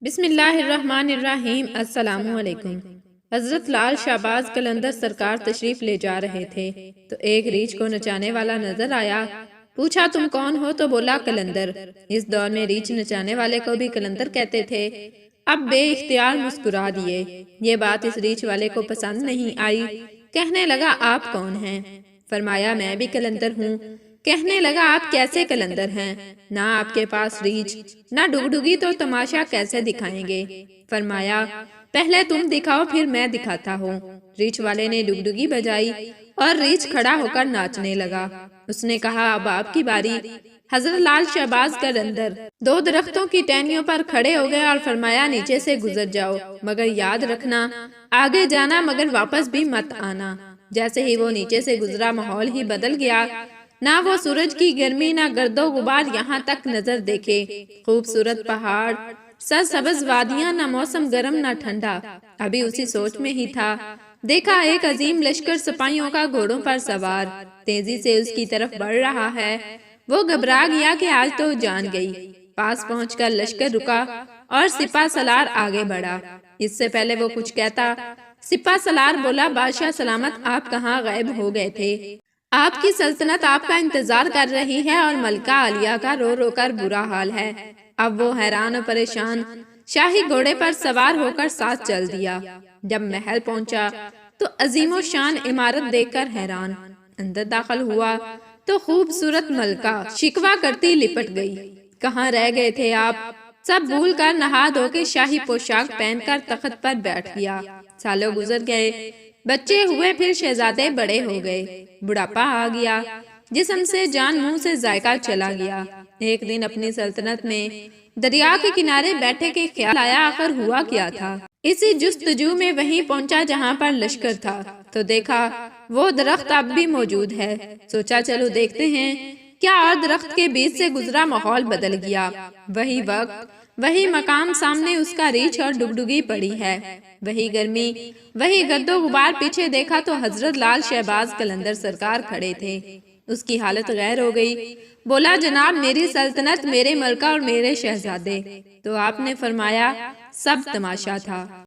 بسم اللہ الرحمن الرحیم۔ السلام علیکم۔ حضرت لال شہباز قلندر سرکار تشریف لے جا رہے تھے تو ایک ریچھ کو نچانے والا نظر آیا۔ پوچھا تم کون ہو تو بولا قلندر۔ اس دور میں ریچھ نچانے والے کو بھی قلندر کہتے تھے۔ اب بے اختیار مسکرا دیے۔ یہ بات اس ریچھ والے کو پسند نہیں آئی۔ کہنے لگا آپ کون ہیں؟ فرمایا میں بھی قلندر ہوں۔ کہنے لگا آپ کیسے قلندر ہیں؟ نہ آپ کے پاس ریچھ نہ ڈگڈگی تو تماشا کیسے دکھائیں گے؟ فرمایا پہلے تم دکھاؤ پھر میں دکھاتا ہوں۔ ریچھ والے نے ڈگڈگی بجائی اور ریچھ کھڑا ہو کر ناچنے لگا۔ اس نے کہا اب آپ کی باری۔ حضرت لال شہباز قلندر دو درختوں کی ٹہنیوں پر کھڑے ہو گئے اور فرمایا نیچے سے گزر جاؤ، مگر یاد رکھنا آگے جانا مگر واپس بھی مت آنا۔ جیسے ہی وہ نیچے سے گزرا ماحول ہی بدل گیا۔ نہ وہ سورج کی گرمی نہ گرد و غبار یہاں تک نظر دیکھے۔ خوبصورت پہاڑ، سرسبز وادیاں، نہ موسم گرم نہ ٹھنڈا۔ ابھی اسی سوچ میں ہی تھا، دیکھا ایک عظیم لشکر سپاہیوں کا گھوڑوں پر سوار تیزی سے اس کی طرف بڑھ رہا ہے۔ وہ گھبرا گیا کہ آج تو جان گئی۔ پاس پہنچ کر لشکر رکا اور سپہ سالار آگے بڑھا۔ اس سے پہلے وہ کچھ کہتا سپہ سالار بولا بادشاہ سلامت آپ کہاں غائب ہو گئے تھے؟ آپ کی سلطنت آپ کا انتظار کر رہی ہے اور ملکہ عالیہ کا رو رو کر برا حال ہے۔ اب وہ حیران و پریشان شاہی گھوڑے پر سوار ہو کر ساتھ چل دیا۔ جب محل پہنچا تو عظیم و شان عمارت دیکھ کر حیران۔ اندر داخل ہوا تو خوبصورت ملکہ شکوہ کرتی لپٹ گئی۔ کہاں رہ گئے تھے آپ؟ سب بھول کر نہا دھو کے شاہی پوشاک پہن کر تخت پر بیٹھ گیا۔ سالوں گزر گئے، بچے ہوئے، پھر شہزادے بڑے ہو گئے، بڑھاپا آ گیا، جسم سے جان منہ سے ذائقہ چلا گیا۔ ایک دن اپنی سلطنت میں دریا کے کنارے بیٹھے کے خیال آیا آخر ہوا کیا تھا۔ اسی جستجو میں وہیں پہنچا جہاں پر لشکر تھا تو دیکھا وہ درخت اب بھی موجود ہے۔ سوچا چلو دیکھتے ہیں کیا، اور درخت کے بیچ سے گزرا ماحول بدل گیا۔ وہی وقت وہی مقام، سامنے اس کا ریچھ اور ڈگڈگی پڑی ہے۔ وہی گرمی، وہی گرد و غبار۔ پیچھے دیکھا تو حضرت لال شہباز قلندر سرکار کھڑے تھے۔ اس کی حالت غیر ہو گئی۔ بولا جناب میری سلطنت، میرے ملکہ اور میرے شہزادے۔ تو آپ نے فرمایا سب تماشا تھا۔